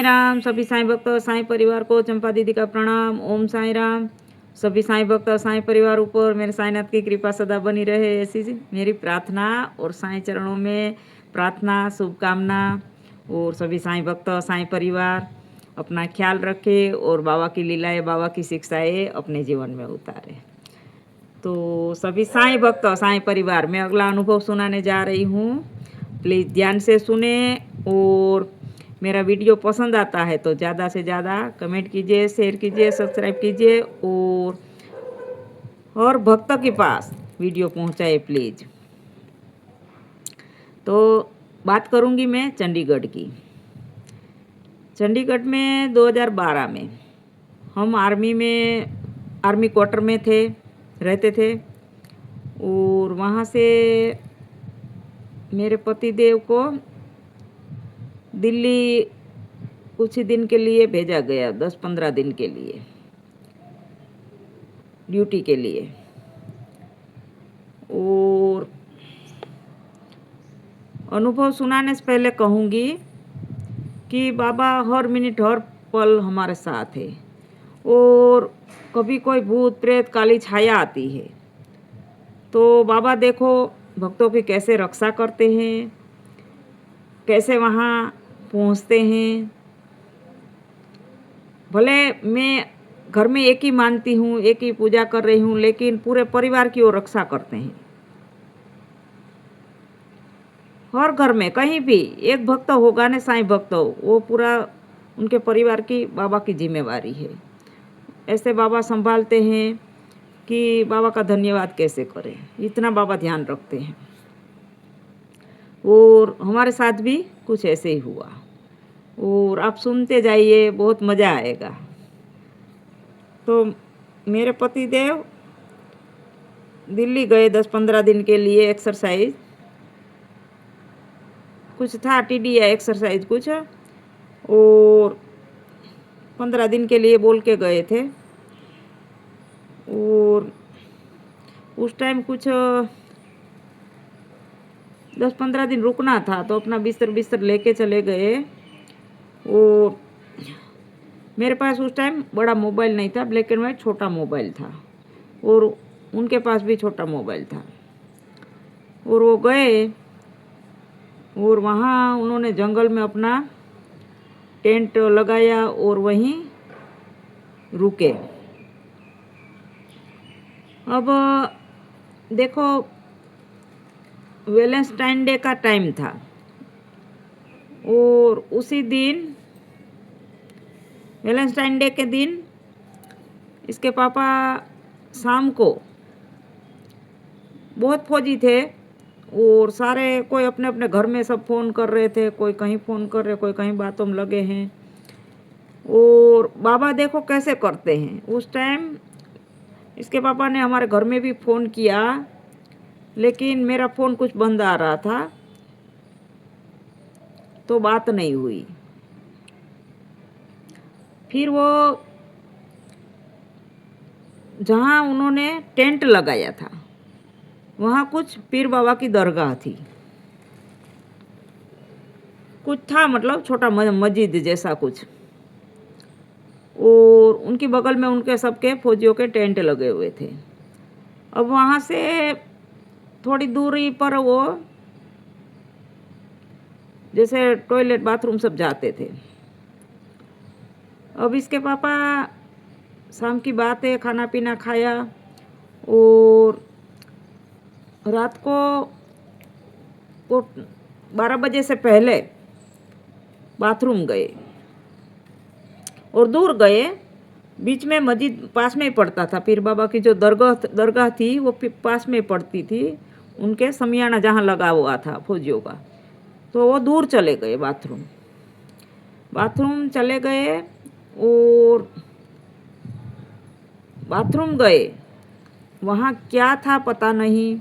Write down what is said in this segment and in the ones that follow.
साईं राम। सभी साईं भक्त साईं परिवार को चंपा दीदी का प्रणाम। ओम साईं राम। सभी साईं भक्त साईं परिवार ऊपर मेरे साईंनाथ की कृपा सदा बनी रहे, ऐसी मेरी प्रार्थना और साईं चरणों में प्रार्थना, शुभकामना। और सभी साईं भक्त साईं परिवार अपना ख्याल रखे और बाबा की लीलाएं, बाबा की शिक्षाएं अपने जीवन में उतारे। तो सभी साईं भक्त साईं परिवार, मैं अगला अनुभव सुनाने जा रही हूँ। प्लीज़ ध्यान से सुने और मेरा वीडियो पसंद आता है तो ज़्यादा से ज़्यादा कमेंट कीजिए, शेयर कीजिए, सब्सक्राइब कीजिए और भक्त के पास वीडियो पहुंचाए प्लीज़। तो बात करूंगी मैं चंडीगढ़ की। चंडीगढ़ में 2012 में हम आर्मी क्वार्टर में रहते थे और वहाँ से मेरे पति देव को दिल्ली कुछ ही दिन के लिए भेजा गया, 10-15 दिन के लिए ड्यूटी के लिए। और अनुभव सुनाने से पहले कहूँगी कि बाबा हर मिनट हर पल हमारे साथ है और कभी कोई भूत प्रेत काली छाया आती है तो बाबा देखो भक्तों की कैसे रक्षा करते हैं, कैसे वहाँ पहुँचते हैं। भले मैं घर में एक ही मानती हूँ, एक ही पूजा कर रही हूँ, लेकिन पूरे परिवार की वो रक्षा करते हैं। हर घर में कहीं भी एक भक्त होगा ना, साईं भक्त हो, वो पूरा उनके परिवार की बाबा की जिम्मेवारी है। ऐसे बाबा संभालते हैं कि बाबा का धन्यवाद कैसे करें, इतना बाबा ध्यान रखते हैं। और हमारे साथ भी कुछ ऐसे ही हुआ और आप सुनते जाइए, बहुत मज़ा आएगा। तो मेरे पति देव दिल्ली गए 10-15 दिन के लिए, एक्सरसाइज कुछ था, टीडी या एक्सरसाइज कुछ, और 15 दिन के लिए बोल के गए थे। और उस टाइम कुछ 10-15 दिन रुकना था तो अपना बिस्तर लेके चले गए। और मेरे पास उस टाइम बड़ा मोबाइल नहीं था, ब्लैक एंड वाइट छोटा मोबाइल था और उनके पास भी छोटा मोबाइल था। और वो गए और वहाँ उन्होंने जंगल में अपना टेंट लगाया और वहीं रुके। अब देखो वैलेंटाइन डे का टाइम था और उसी दिन वैलेंटाइन डे के दिन इसके पापा शाम को, बहुत फौजी थे और सारे कोई अपने अपने घर में सब फ़ोन कर रहे थे, कोई कहीं फ़ोन कर रहे, कोई कहीं बातों में लगे हैं। और बाबा देखो कैसे करते हैं। उस टाइम इसके पापा ने हमारे घर में भी फ़ोन किया, लेकिन मेरा फ़ोन कुछ बंद आ रहा था तो बात नहीं हुई। फिर वो जहाँ उन्होंने टेंट लगाया था वहाँ कुछ पीर बाबा की दरगाह थी, कुछ था, मतलब छोटा मस्जिद जैसा कुछ। और उनकी बगल में उनके सबके फौजियों के टेंट लगे हुए थे। अब वहाँ से थोड़ी दूरी पर वो जैसे टॉयलेट बाथरूम सब जाते थे। अब इसके पापा शाम की बात है, खाना पीना खाया और रात को वो 12 बजे से पहले बाथरूम गए और दूर गए। बीच में मस्जिद पास में ही पड़ता था, पीर बाबा की जो दरगाह थी वो पास में पड़ती थी, उनके समियाना जहाँ लगा हुआ था फौजियों का। तो वो दूर चले गए, बाथरूम चले गए और बाथरूम गए। वहाँ क्या था पता नहीं,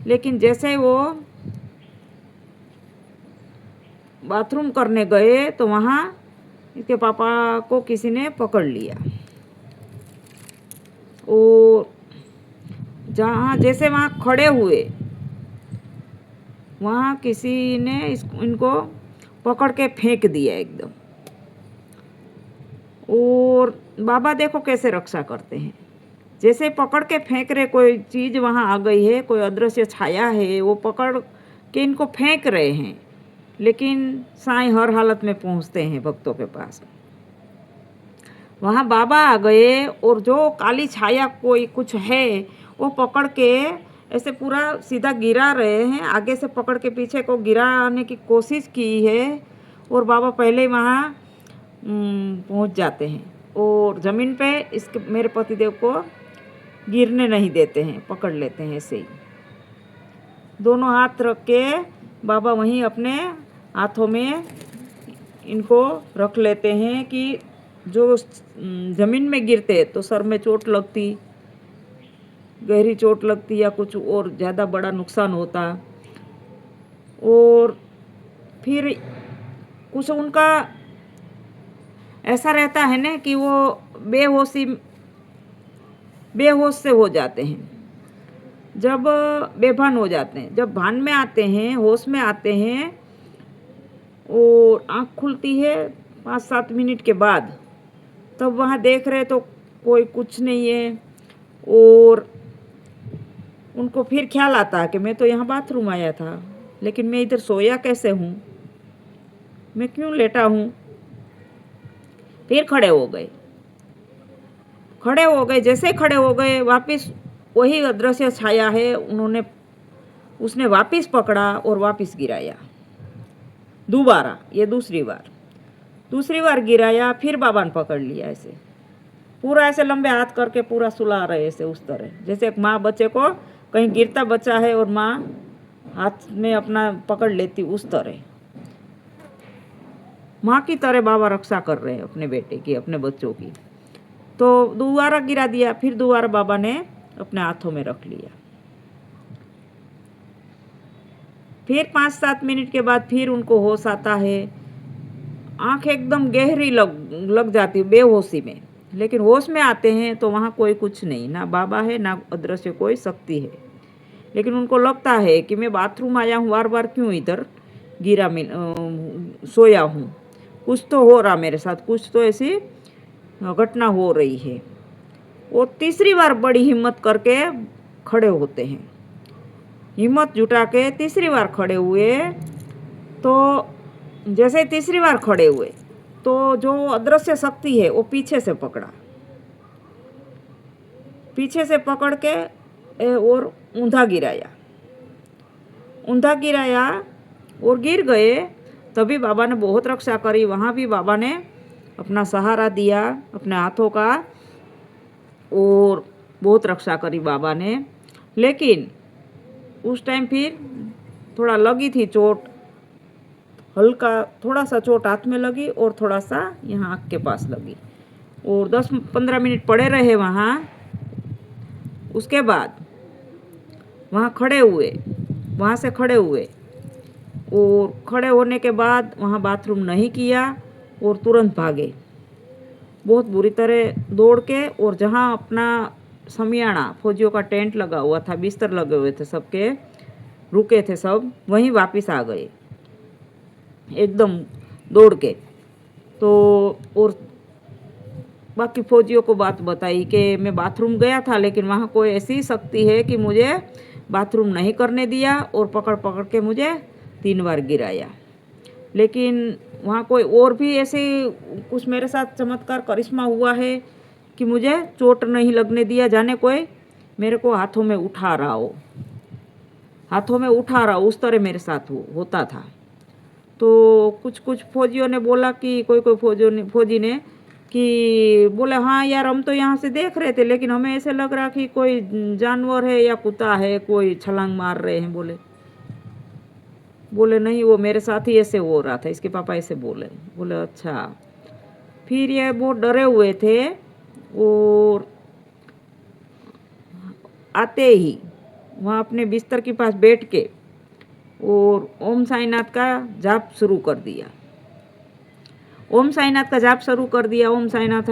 लेकिन जैसे वो बाथरूम करने गए तो वहाँ इसके पापा को किसी ने पकड़ लिया और जहाँ जैसे वहाँ खड़े हुए, वहाँ किसी ने इनको पकड़ के फेंक दिया एकदम। और बाबा देखो कैसे रक्षा करते हैं, जैसे पकड़ के फेंक रहे, कोई चीज़ वहाँ आ गई है, कोई अदृश्य छाया है, वो पकड़ के इनको फेंक रहे हैं, लेकिन साईं हर हालत में पहुँचते हैं भक्तों के पास। वहाँ बाबा आ गए और जो काली छाया कोई कुछ है वो पकड़ के ऐसे पूरा सीधा गिरा रहे हैं, आगे से पकड़ के पीछे को गिराने की कोशिश की है, और बाबा पहले ही वहाँ पहुँच जाते हैं और ज़मीन पे इसके मेरे पतिदेव को गिरने नहीं देते हैं, पकड़ लेते हैं ऐसे ही। दोनों हाथ रख के बाबा वहीं अपने हाथों में इनको रख लेते हैं कि जो ज़मीन में गिरते तो सर में चोट लगती, गहरी चोट लगती या कुछ और ज़्यादा बड़ा नुकसान होता। और फिर कुछ उनका ऐसा रहता है ना कि वो बेहोश से हो जाते हैं, जब बेभान हो जाते हैं, जब भान में आते हैं, होश में आते हैं और आँख खुलती है 5-7 मिनट के बाद, तब वहाँ देख रहे तो कोई कुछ नहीं है। और उनको फिर ख्याल आता है कि मैं तो यहाँ बाथरूम आया था, लेकिन मैं इधर सोया कैसे हूँ, मैं क्यों लेटा हूँ। फिर खड़े हो गए, जैसे खड़े हो गए वापस वही अदृश्य छाया है, उसने वापस पकड़ा और वापस गिराया दोबारा। ये दूसरी बार गिराया, फिर बाबा ने पकड़ लिया, ऐसे पूरा ऐसे लंबे हाथ करके पूरा सुला रहे ऐसे, उस तरह जैसे एक माँ बच्चे को, कहीं गिरता बच्चा है और माँ हाथ में अपना पकड़ लेती, उस तरह माँ की तरह बाबा रक्षा कर रहे हैं अपने बेटे की, अपने बच्चों की। तो दोबारा गिरा दिया, फिर दोबारा बाबा ने अपने हाथों में रख लिया। फिर 5-7 मिनट के बाद फिर उनको होश आता है, आँख एकदम गहरी लग जाती बेहोशी में, लेकिन होश में आते हैं तो वहाँ कोई कुछ नहीं, ना बाबा है ना अदृश्य कोई शक्ति है। लेकिन उनको लगता है कि मैं बाथरूम आया हूँ, बार बार क्यों इधर सोया हूँ, कुछ तो हो रहा मेरे साथ, कुछ तो ऐसी घटना हो रही है। वो तीसरी बार बड़ी हिम्मत करके खड़े होते हैं, हिम्मत जुटा के तीसरी बार खड़े हुए। तो जैसे तीसरी बार खड़े हुए तो जो अदृश्य शक्ति है वो पीछे से पकड़ के और ऊंधा गिराया और गिर गए। तभी बाबा ने बहुत रक्षा करी, वहाँ भी बाबा ने अपना सहारा दिया अपने हाथों का और बहुत रक्षा करी बाबा ने। लेकिन उस टाइम फिर थोड़ा लगी थी चोट, हल्का थोड़ा सा चोट हाथ में लगी और थोड़ा सा यहाँ आँख के पास लगी, और 10-15 मिनट पड़े रहे वहाँ। उसके बाद वहाँ से खड़े हुए और खड़े होने के बाद वहाँ बाथरूम नहीं किया और तुरंत भागे बहुत बुरी तरह दौड़ के, और जहाँ अपना समियाना फौजियों का टेंट लगा हुआ था, बिस्तर लगे हुए थे, सबके रुके थे सब, वहीं वापस आ गए एकदम दौड़ के। तो और बाकी फौजियों को बात बताई कि मैं बाथरूम गया था, लेकिन वहाँ कोई ऐसी शक्ति है कि मुझे बाथरूम नहीं करने दिया और पकड़ के मुझे 3 बार गिराया। लेकिन वहाँ कोई और भी ऐसे कुछ मेरे साथ चमत्कार करिश्मा हुआ है कि मुझे चोट नहीं लगने दिया, जाने कोई मेरे को हाथों में उठा रहा उस तरह मेरे साथ होता था। तो कुछ फौजियों ने बोला कि कोई फौजी ने कि बोले हाँ यार, हम तो यहाँ से देख रहे थे, लेकिन हमें ऐसे लग रहा कि कोई जानवर है या कुत्ता है, कोई छलांग मार रहे हैं। बोले नहीं, वो मेरे साथ ही ऐसे हो रहा था, इसके पापा ऐसे बोले अच्छा। फिर ये बहुत डरे हुए थे और आते ही वहाँ अपने बिस्तर के पास बैठ के और ओम साईनाथ का जाप शुरू कर दिया। ओम साईनाथाय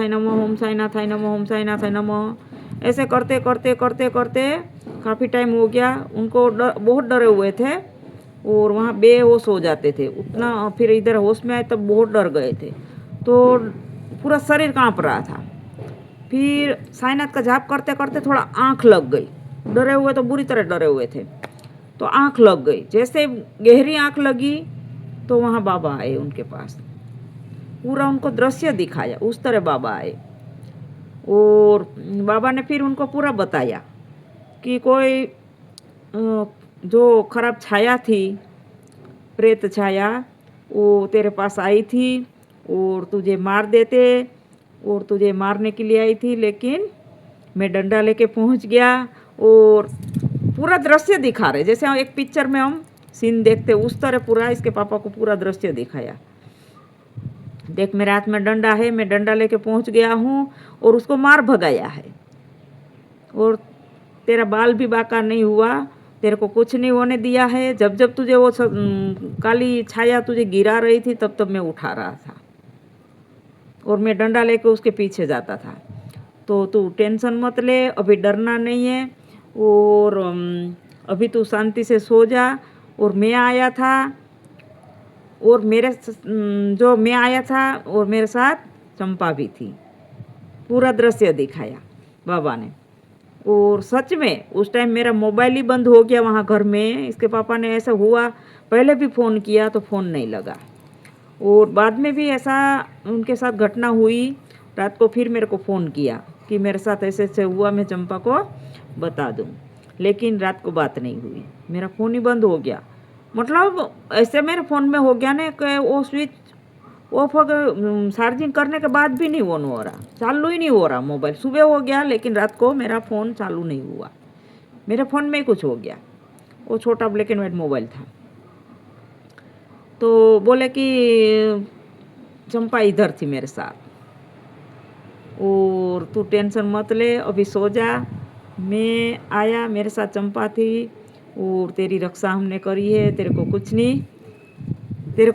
नमः, ओम साईनाथाय नमः, ओम साईनाथाय नमः। ऐसे करते काफ़ी टाइम हो गया। उनको बहुत डरे हुए थे और वहाँ बेहोश हो जाते थे उतना। फिर इधर होश में आए तब बहुत डर गए थे। तो पूरा शरीर कांप रहा था। फिर साईनाथ का जाप करते करते थोड़ा आँख लग गई। डरे हुए तो बुरी तरह डरे हुए थे, तो आँख लग गई। जैसे गहरी आँख लगी तो वहाँ बाबा आए उनके पास। पूरा उनको दृश्य दिखाया, उस तरह बाबा आए। और बाबा ने फिर उनको पूरा बताया कि कोई जो खराब छाया थी, प्रेत छाया, वो तेरे पास आई थी और तुझे मार देते, और तुझे मारने के लिए आई थी, लेकिन मैं डंडा लेके पहुंच गया। और पूरा दृश्य दिखा रहे, जैसे हम एक पिक्चर में हम सीन देखते उस तरह पूरा इसके पापा को पूरा दृश्य दिखाया। देख, मेरे हाथ में डंडा है, मैं डंडा लेके पहुंच गया हूँ और उसको मार भगाया है, और तेरा बाल भी बाका नहीं हुआ, तेरे को कुछ नहीं होने दिया है। जब जब तुझे वो काली छाया तुझे गिरा रही थी, तब तब मैं उठा रहा था और मैं डंडा लेके उसके पीछे जाता था। तो तू टेंशन मत ले, अभी डरना नहीं है, और अभी तू शांति से सो जा। और मैं आया था, और जो मैं आया था और मेरे साथ चंपा भी थी। पूरा दृश्य दिखाया बाबा ने। और सच में उस टाइम मेरा मोबाइल ही बंद हो गया वहाँ घर में। इसके पापा ने ऐसा हुआ, पहले भी फ़ोन किया तो फ़ोन नहीं लगा, और बाद में भी ऐसा उनके साथ घटना हुई। रात को फिर मेरे को फ़ोन किया कि मेरे साथ ऐसे ऐसे हुआ, मैं चंपा को बता दूँ, लेकिन रात को बात नहीं हुई। मेरा फ़ोन ही बंद हो गया। मतलब ऐसे मेरे फ़ोन में हो गया ना कि वो स्विच ऑफ हो गया, चार्जिंग करने के बाद भी नहीं ऑन हो रहा, चालू ही नहीं हो रहा मोबाइल। सुबह हो गया लेकिन रात को मेरा फ़ोन चालू नहीं हुआ। मेरे फ़ोन में ही कुछ हो गया। वो छोटा ब्लैक एंड वाइट मोबाइल था। तो बोले कि चंपा इधर थी मेरे साथ, और तू टेंशन मत ले, अभी सो जा। मैं आया, मेरे साथ चंपा थी, और तेरी रक्षा हमने करी है, तेरे को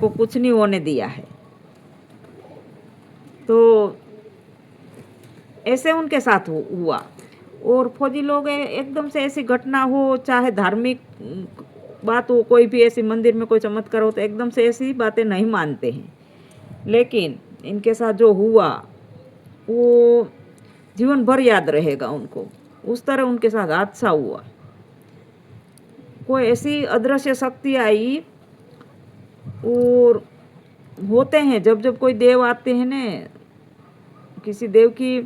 कुछ नहीं होने दिया है। तो ऐसे उनके साथ हुआ। और फौजी लोग एकदम से ऐसी घटना हो, चाहे धार्मिक बात हो, कोई भी ऐसी मंदिर में कोई चमत्कार हो, तो एकदम से ऐसी बातें नहीं मानते हैं। लेकिन इनके साथ जो हुआ वो जीवन भर याद रहेगा उनको। उस तरह उनके साथ हादसा हुआ। कोई ऐसी अदृश्य शक्ति आई, और होते हैं जब जब कोई देव आते हैं ना, किसी देव की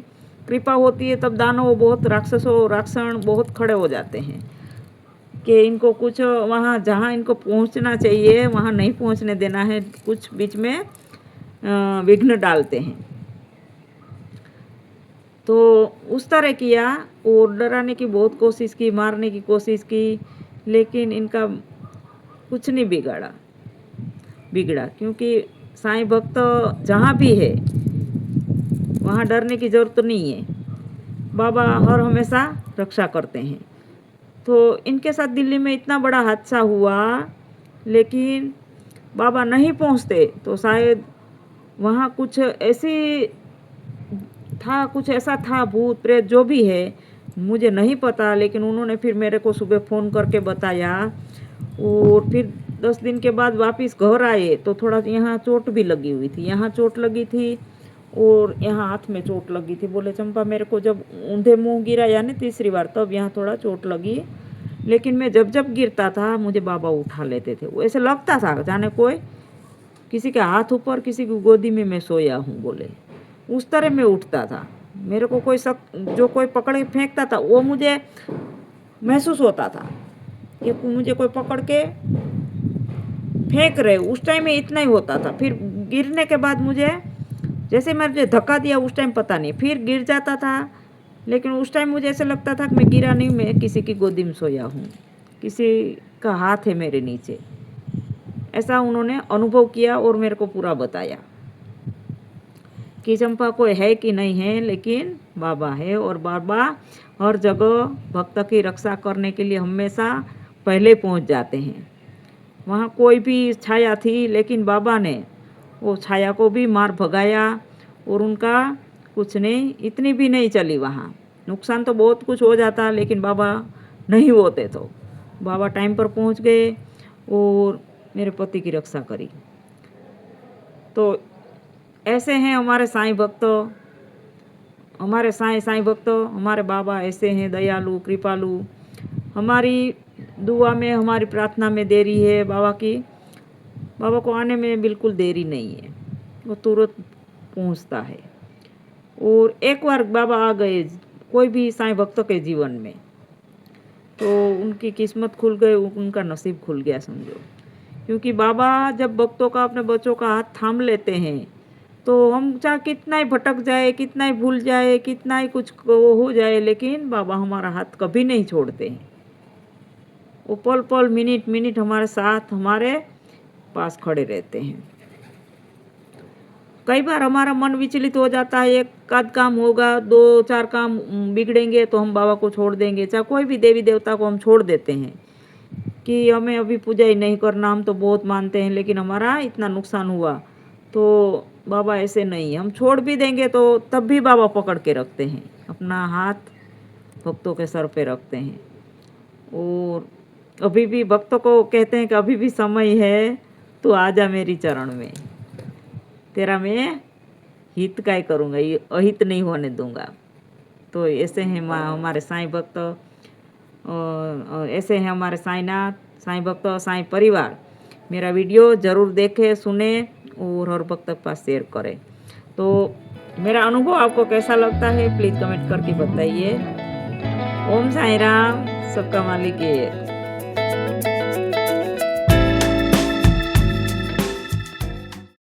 कृपा होती है, तब दानव बहुत राक्षण बहुत खड़े हो जाते हैं कि इनको कुछ वहाँ जहाँ इनको पहुँचना चाहिए वहाँ नहीं पहुँचने देना है, कुछ बीच में विघ्न डालते हैं। तो उस तरह किया, और डराने की बहुत कोशिश की, मारने की कोशिश की, लेकिन इनका कुछ नहीं बिगड़ा, क्योंकि साईं भक्त जहाँ भी है वहाँ डरने की ज़रूरत नहीं है। बाबा हर हमेशा रक्षा करते हैं। तो इनके साथ दिल्ली में इतना बड़ा हादसा हुआ, लेकिन बाबा नहीं पहुँचते तो शायद वहाँ कुछ ऐसा था, भूत प्रेत जो भी है मुझे नहीं पता, लेकिन उन्होंने फिर मेरे को सुबह फ़ोन करके बताया। और फिर 10 दिन के बाद वापस घर आए तो थोड़ा यहाँ चोट भी लगी हुई थी, यहाँ चोट लगी थी और यहाँ हाथ में चोट लगी थी। बोले चंपा, मेरे को जब ऊंधे मुंह गिराया ना तीसरी बार, तब यहाँ थोड़ा चोट लगी, लेकिन मैं जब जब गिरता था मुझे बाबा उठा लेते थे। वो ऐसे लगता था जाने कोई किसी के हाथ ऊपर, किसी की गोदी में मैं सोया हूँ। बोले उस तरह मैं उठता था। मेरे को जो कोई पकड़ के फेंकता था वो मुझे महसूस होता था कि मुझे कोई पकड़ के फेंक रहे। उस टाइम में इतना ही होता था। फिर गिरने के बाद मुझे जैसे मुझे धक्का दिया, उस टाइम पता नहीं, फिर गिर जाता था, लेकिन उस टाइम मुझे ऐसे लगता था कि मैं गिरा नहीं, मैं किसी की गोदी में सोया हूँ, किसी का हाथ है मेरे नीचे। ऐसा उन्होंने अनुभव किया और मेरे को पूरा बताया कि चंपा कोई है कि नहीं है, लेकिन बाबा है। और बाबा हर जगह भक्त की रक्षा करने के लिए हमेशा पहले पहुंच जाते हैं। वहाँ कोई भी छाया थी, लेकिन बाबा ने वो छाया को भी मार भगाया, और उनका कुछ नहीं, इतनी भी नहीं चली वहाँ। नुकसान तो बहुत कुछ हो जाता, लेकिन बाबा नहीं होते तो बाबा टाइम पर पहुँच गए और मेरे पति की रक्षा करी। तो ऐसे हैं हमारे साईं भक्तों, हमारे साईं भक्तों, हमारे बाबा ऐसे हैं दयालु कृपालु। हमारी दुआ में, हमारी प्रार्थना में देरी है बाबा की, बाबा को आने में बिल्कुल देरी नहीं है, वो तुरंत पहुंचता है। और एक बार बाबा आ गए कोई भी साईं भक्तों के जीवन में, तो उनकी किस्मत खुल गई, उनका नसीब खुल गया समझो। क्योंकि बाबा जब भक्तों का, अपने बच्चों का हाथ थाम लेते हैं, तो हम चाहे कितना ही भटक जाए, कितना ही भूल जाए, कितना ही कुछ वो हो जाए, लेकिन बाबा हमारा हाथ कभी नहीं छोड़ते हैं। वो पल पल, मिनट मिनट हमारे साथ, हमारे पास खड़े रहते हैं। कई बार हमारा मन विचलित हो जाता है, एक आध काम होगा, 2-4 काम बिगड़ेंगे तो हम बाबा को छोड़ देंगे, चाहे कोई भी देवी देवता को हम छोड़ देते हैं कि हमें अभी पूजा ही नहीं करना, हम तो बहुत मानते हैं, लेकिन हमारा इतना नुकसान हुआ। तो बाबा ऐसे नहीं, हम छोड़ भी देंगे तो तब भी बाबा पकड़ के रखते हैं, अपना हाथ भक्तों के सर पे रखते हैं। और अभी भी भक्तों को कहते हैं कि अभी भी समय है, तो आजा मेरी चरण में, तेरा मैं हित काय करूँगा, ये अहित नहीं होने दूंगा। तो ऐसे हैं हमारे साईं भक्त, ऐसे हैं हमारे साईंनाथ, साईं भक्त, साईं परिवार। मेरा वीडियो ज़रूर देखें, सुने और हर भक्त के पास शेयर करें। तो मेरा अनुभव आपको कैसा लगता है प्लीज़ कमेंट करके बताइए। ओम साईं राम, सबका मालिक है।